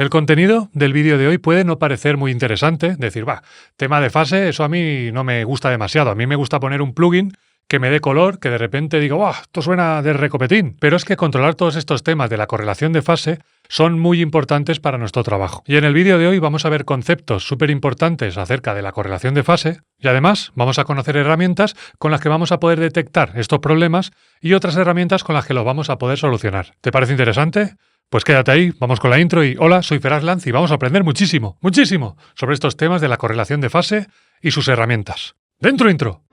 El contenido del vídeo de hoy puede no parecer muy interesante, decir, tema de fase, eso a mí no me gusta demasiado. A mí me gusta poner un plugin que me dé color, que de repente digo, esto suena de recopetín. Pero es que controlar todos estos temas de la correlación de fase son muy importantes para nuestro trabajo. Y en el vídeo de hoy vamos a ver conceptos súper importantes acerca de la correlación de fase y además vamos a conocer herramientas con las que vamos a poder detectar estos problemas y otras herramientas con las que los vamos a poder solucionar. ¿Te parece interesante? Pues quédate ahí, vamos con la intro y hola, soy Feras Lanz y vamos a aprender muchísimo sobre estos temas de la correlación de fase y sus herramientas. ¡Dentro intro!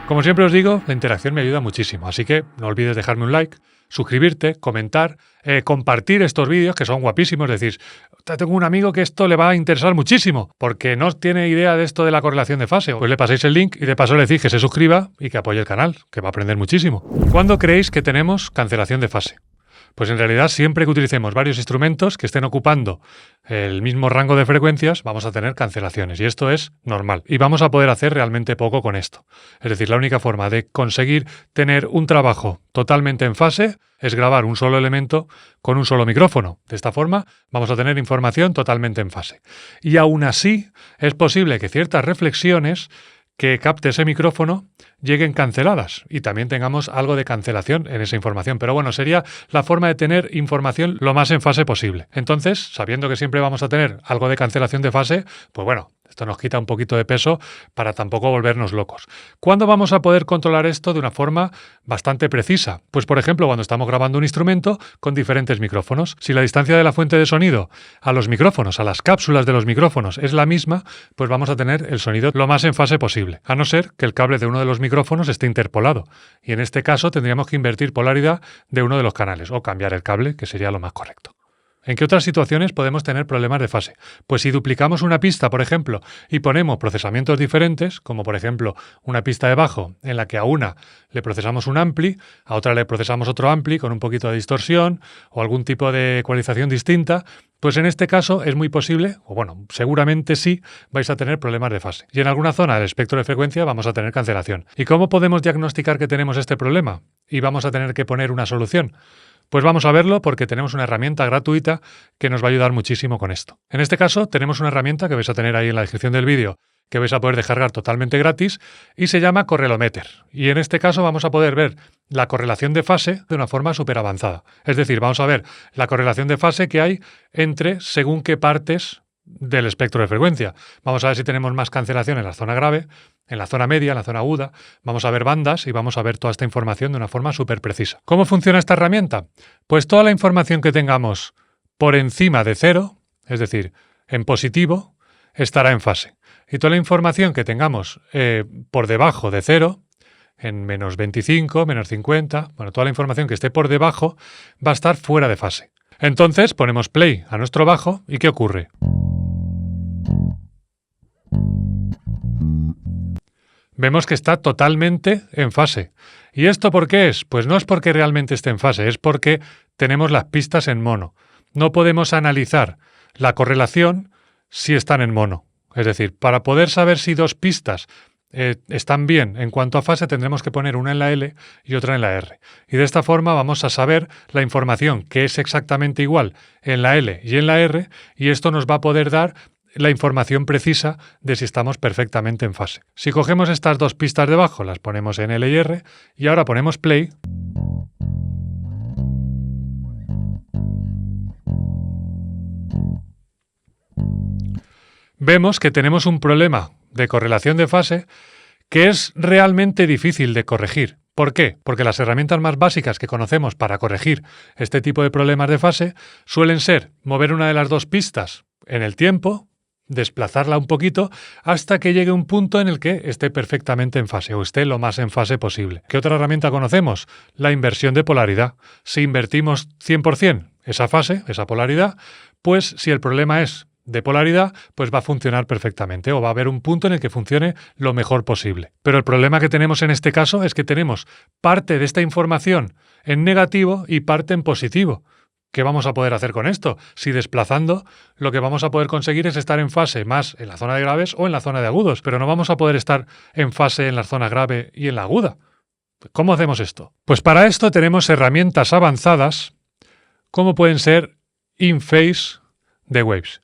Como siempre os digo, la interacción me ayuda muchísimo, así que no olvides dejarme un like, suscribirte, comentar, compartir estos vídeos que son guapísimos, decís, tengo un amigo que esto le va a interesar muchísimo, porque no tiene idea de esto de la correlación de fase, pues le pasáis el link y de paso le decís que se suscriba y que apoye el canal, que va a aprender muchísimo. ¿Cuándo creéis que tenemos cancelación de fase? Pues en realidad siempre que utilicemos varios instrumentos que estén ocupando el mismo rango de frecuencias vamos a tener cancelaciones y esto es normal y vamos a poder hacer realmente poco con esto. Es decir, la única forma de conseguir tener un trabajo totalmente en fase es grabar un solo elemento con un solo micrófono. De esta forma vamos a tener información totalmente en fase. Y aún así es posible que ciertas reflexiones que capte ese micrófono lleguen canceladas y también tengamos algo de cancelación en esa información. Pero bueno, sería la forma de tener información lo más en fase posible. Entonces, sabiendo que siempre vamos a tener algo de cancelación de fase, pues bueno, esto nos quita un poquito de peso para tampoco volvernos locos. ¿Cuándo vamos a poder controlar esto de una forma bastante precisa? Pues por ejemplo, cuando estamos grabando un instrumento con diferentes micrófonos. Si la distancia de la fuente de sonido a los micrófonos, a las cápsulas de los micrófonos es la misma, pues vamos a tener el sonido lo más en fase posible. A no ser que el cable de uno de los micrófonos esté interpolado. Y en este caso tendríamos que invertir polaridad de uno de los canales o cambiar el cable, que sería lo más correcto. ¿En qué otras situaciones podemos tener problemas de fase? Pues si duplicamos una pista, por ejemplo, y ponemos procesamientos diferentes, como por ejemplo una pista de bajo en la que a una le procesamos un ampli, a otra le procesamos otro ampli con un poquito de distorsión o algún tipo de ecualización distinta, pues en este caso es muy posible, o bueno, seguramente sí, vais a tener problemas de fase. Y en alguna zona del espectro de frecuencia vamos a tener cancelación. ¿Y cómo podemos diagnosticar que tenemos este problema? Y vamos a tener que poner una solución. Pues vamos a verlo porque tenemos una herramienta gratuita que nos va a ayudar muchísimo con esto. En este caso tenemos una herramienta que vais a tener ahí en la descripción del vídeo que vais a poder descargar totalmente gratis y se llama Correlometer. Y en este caso vamos a poder ver la correlación de fase de una forma súper avanzada. Es decir, vamos a ver la correlación de fase que hay entre según qué partes del espectro de frecuencia. Vamos a ver si tenemos más cancelación en la zona grave, en la zona media, en la zona aguda. Vamos a ver bandas y vamos a ver toda esta información de una forma súper precisa. ¿Cómo funciona esta herramienta? Pues toda la información que tengamos por encima de 0, es decir, en positivo, estará en fase. Y toda la información que tengamos por debajo de 0, en menos 25, menos 50, bueno, toda la información que esté por debajo va a estar fuera de fase. Entonces ponemos play a nuestro bajo y ¿qué ocurre? Vemos que está totalmente en fase. ¿Y esto por qué es? Pues no es porque realmente esté en fase, es porque tenemos las pistas en mono. No podemos analizar la correlación si están en mono. Es decir, para poder saber si dos pistas están bien en cuanto a fase, tendremos que poner una en la L y otra en la R. Y de esta forma vamos a saber la información que es exactamente igual en la L y en la R, y esto nos va a poder dar la información precisa de si estamos perfectamente en fase. Si cogemos estas dos pistas de bajo, las ponemos en L y R, y ahora ponemos play, vemos que tenemos un problema de correlación de fase que es realmente difícil de corregir. ¿Por qué? Porque las herramientas más básicas que conocemos para corregir este tipo de problemas de fase suelen ser mover una de las dos pistas en el tiempo, desplazarla un poquito hasta que llegue un punto en el que esté perfectamente en fase o esté lo más en fase posible. ¿Qué otra herramienta conocemos? La inversión de polaridad. Si invertimos 100% esa fase, esa polaridad, pues si el problema es de polaridad, pues va a funcionar perfectamente o va a haber un punto en el que funcione lo mejor posible. Pero el problema que tenemos en este caso es que tenemos parte de esta información en negativo y parte en positivo. ¿qué vamos a poder hacer con esto? Si desplazando, lo que vamos a poder conseguir es estar en fase más en la zona de graves o en la zona de agudos, pero no vamos a poder estar en fase en la zona grave y en la aguda. ¿Cómo hacemos esto? Pues para esto tenemos herramientas avanzadas como pueden ser InPhase de Waves.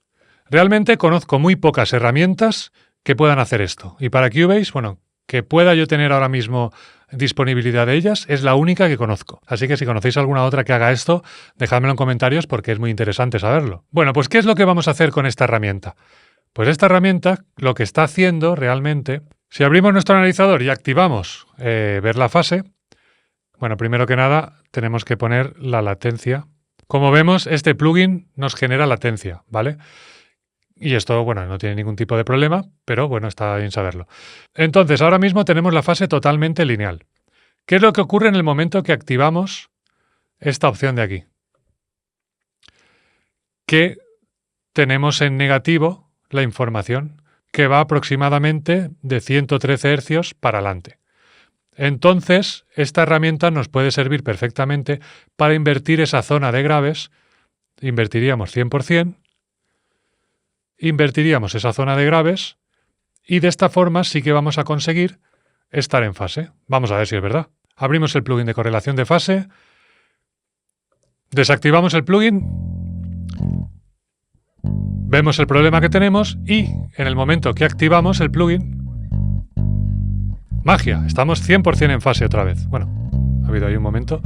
Realmente conozco muy pocas herramientas que puedan hacer esto. Y para Cubase, bueno, que pueda yo tener ahora mismo disponibilidad de ellas, es la única que conozco. Así que si conocéis alguna otra que haga esto, dejádmelo en comentarios porque es muy interesante saberlo. Bueno, pues ¿qué es lo que vamos a hacer con esta herramienta? Pues esta herramienta lo que está haciendo realmente, si abrimos nuestro analizador y activamos ver la fase, bueno, primero que nada tenemos que poner la latencia. Como vemos, este plugin nos genera latencia, ¿vale? Y esto, bueno, no tiene ningún tipo de problema, pero bueno, está bien saberlo. Entonces, ahora mismo tenemos la fase totalmente lineal. ¿Qué es lo que ocurre en el momento que activamos esta opción de aquí? Que tenemos en negativo la información, que va aproximadamente de 113 Hz para adelante. Entonces, esta herramienta nos puede servir perfectamente para invertir esa zona de graves. Invertiríamos 100%, invertiríamos esa zona de graves y de esta forma sí que vamos a conseguir estar en fase. Vamos a ver si es verdad. Abrimos el plugin de correlación de fase, desactivamos el plugin, vemos el problema que tenemos y en el momento que activamos el plugin, magia, estamos 100% en fase otra vez. Bueno, ha habido ahí un momento,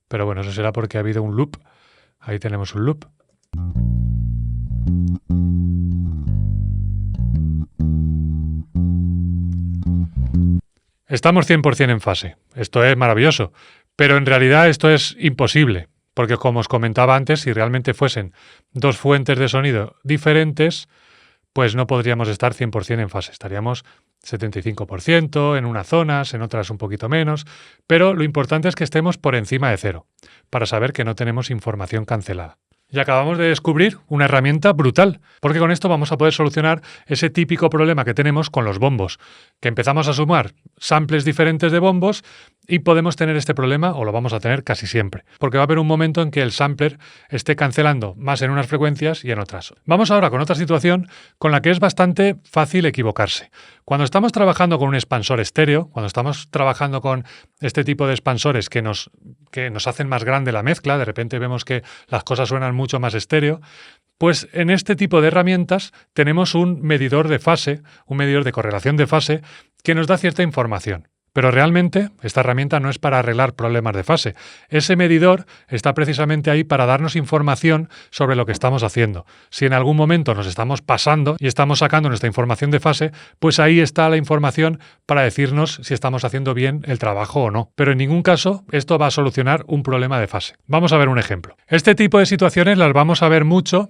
pero bueno, eso será porque ha habido un loop. Ahí tenemos un loop. Estamos 100% en fase. Esto es maravilloso. Pero en realidad esto es imposible. Porque como os comentaba antes, si realmente fuesen dos fuentes de sonido diferentes, pues no podríamos estar 100% en fase. Estaríamos 75% en unas zonas, en otras un poquito menos. Pero lo importante es que estemos por encima de cero, para saber que no tenemos información cancelada. Y acabamos de descubrir una herramienta brutal, porque con esto vamos a poder solucionar ese típico problema que tenemos con los bombos, que empezamos a sumar samples diferentes de bombos y podemos tener este problema, o lo vamos a tener casi siempre, porque va a haber un momento en que el sampler esté cancelando más en unas frecuencias y en otras. Vamos ahora con otra situación con la que es bastante fácil equivocarse. Cuando estamos trabajando con un expansor estéreo, cuando estamos trabajando con este tipo de expansores que nos hacen más grande la mezcla, de repente vemos que las cosas suenan mucho más estéreo, pues en este tipo de herramientas tenemos un medidor de fase, un medidor de correlación de fase, que nos da cierta información. Pero realmente esta herramienta no es para arreglar problemas de fase. Ese medidor está precisamente ahí para darnos información sobre lo que estamos haciendo. Si en algún momento nos estamos pasando y estamos sacando nuestra información de fase, pues ahí está la información para decirnos si estamos haciendo bien el trabajo o no. Pero en ningún caso esto va a solucionar un problema de fase. Vamos a ver un ejemplo. Este tipo de situaciones las vamos a ver mucho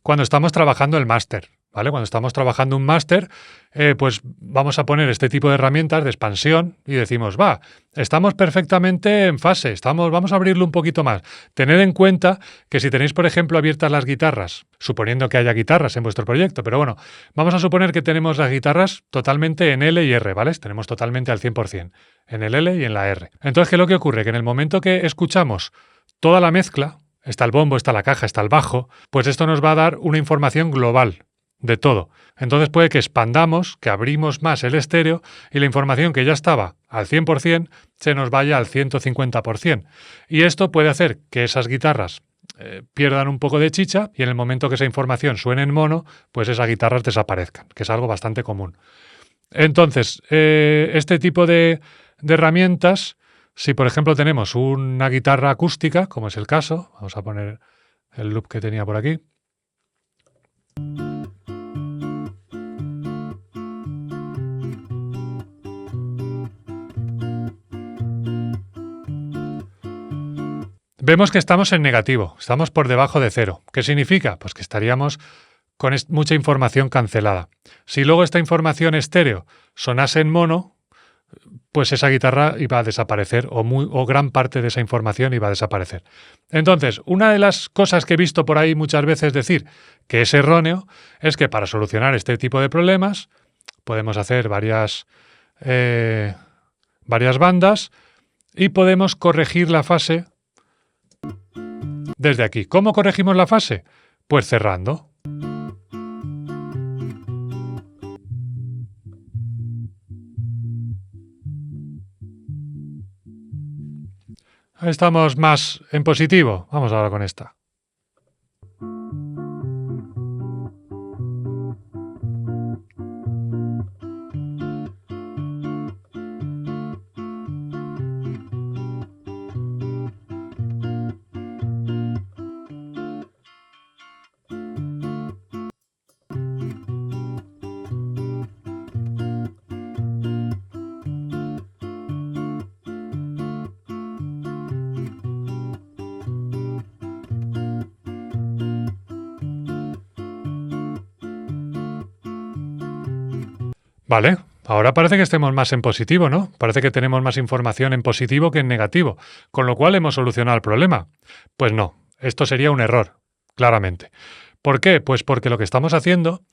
cuando estamos trabajando el máster. ¿Vale? Cuando estamos trabajando un máster, pues vamos a poner este tipo de herramientas de expansión y decimos, estamos perfectamente en fase, vamos a abrirlo un poquito más. Tened en cuenta que si tenéis, por ejemplo, abiertas las guitarras, suponiendo que haya guitarras en vuestro proyecto, pero bueno, vamos a suponer que tenemos las guitarras totalmente en L y R, ¿vale? Tenemos totalmente al 100%, en el L y en la R. Entonces, ¿qué es lo que ocurre? Que en el momento que escuchamos toda la mezcla, está el bombo, está la caja, está el bajo, pues esto nos va a dar una información global de todo. Entonces puede que expandamos, que abrimos más el estéreo y la información que ya estaba al 100% se nos vaya al 150%. Y esto puede hacer que esas guitarras pierdan un poco de chicha y en el momento que esa información suene en mono, pues esas guitarras desaparezcan, que es algo bastante común. Entonces, este tipo de herramientas, si por ejemplo tenemos una guitarra acústica, como es el caso, vamos a poner el loop que tenía por aquí. Vemos que estamos en negativo, estamos por debajo de cero. ¿Qué significa? Pues que estaríamos con mucha información cancelada. Si luego esta información estéreo sonase en mono, pues esa guitarra iba a desaparecer o gran parte de esa información iba a desaparecer. Entonces, una de las cosas que he visto por ahí muchas veces decir que es erróneo es que para solucionar este tipo de problemas podemos hacer varias bandas y podemos corregir la fase desde aquí. ¿Cómo corregimos la fase? Pues cerrando. Estamos más en positivo. Vamos ahora con esta. Vale, ahora parece que estemos más en positivo, ¿no? Parece que tenemos más información en positivo que en negativo, con lo cual hemos solucionado el problema. Pues no, esto sería un error, claramente. ¿Por qué? Pues porque lo que estamos haciendo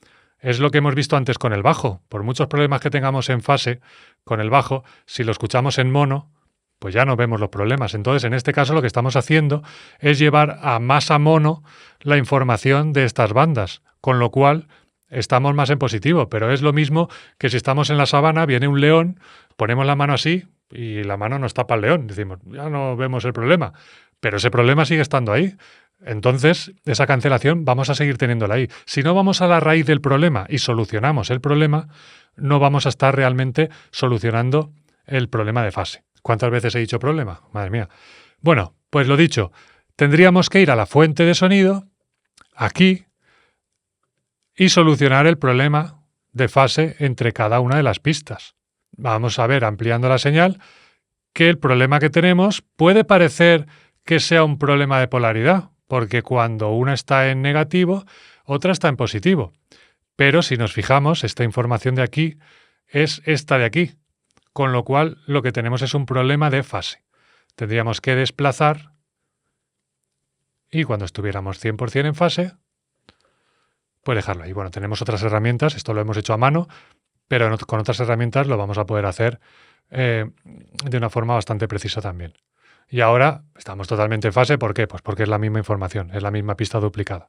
es lo que hemos visto antes con el bajo. Por muchos problemas que tengamos en fase con el bajo, si lo escuchamos en mono, pues ya no vemos los problemas. Entonces, en este caso, lo que estamos haciendo es llevar a más a mono la información de estas bandas, con lo cual estamos más en positivo, pero es lo mismo que si estamos en la sabana, viene un león, ponemos la mano así y la mano nos tapa el león. Decimos, ya no vemos el problema, pero ese problema sigue estando ahí. Entonces, esa cancelación vamos a seguir teniéndola ahí. Si no vamos a la raíz del problema y solucionamos el problema, no vamos a estar realmente solucionando el problema de fase. ¿Cuántas veces he dicho problema? Madre mía. Bueno, pues lo dicho, tendríamos que ir a la fuente de sonido, aquí, y solucionar el problema de fase entre cada una de las pistas. Vamos a ver, ampliando la señal, que el problema que tenemos puede parecer que sea un problema de polaridad, porque cuando una está en negativo, otra está en positivo. Pero si nos fijamos, esta información de aquí es esta de aquí, con lo cual lo que tenemos es un problema de fase. Tendríamos que desplazar y cuando estuviéramos 100% en fase, pues dejarlo ahí. Bueno, tenemos otras herramientas, esto lo hemos hecho a mano, pero con otras herramientas lo vamos a poder hacer de una forma bastante precisa también. Y ahora estamos totalmente en fase, ¿por qué? Pues porque es la misma información, es la misma pista duplicada.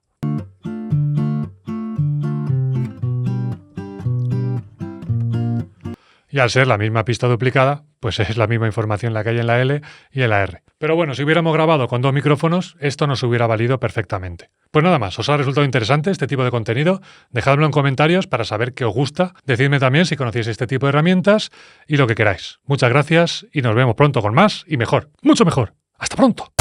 Y al ser la misma pista duplicada, pues es la misma información la que hay en la L y en la R. Pero bueno, si hubiéramos grabado con 2 micrófonos, esto nos hubiera valido perfectamente. Pues nada más, ¿os ha resultado interesante este tipo de contenido? Dejadmelo en comentarios para saber qué os gusta. Decidme también si conocéis este tipo de herramientas y lo que queráis. Muchas gracias y nos vemos pronto con más y mejor. ¡Mucho mejor! ¡Hasta pronto!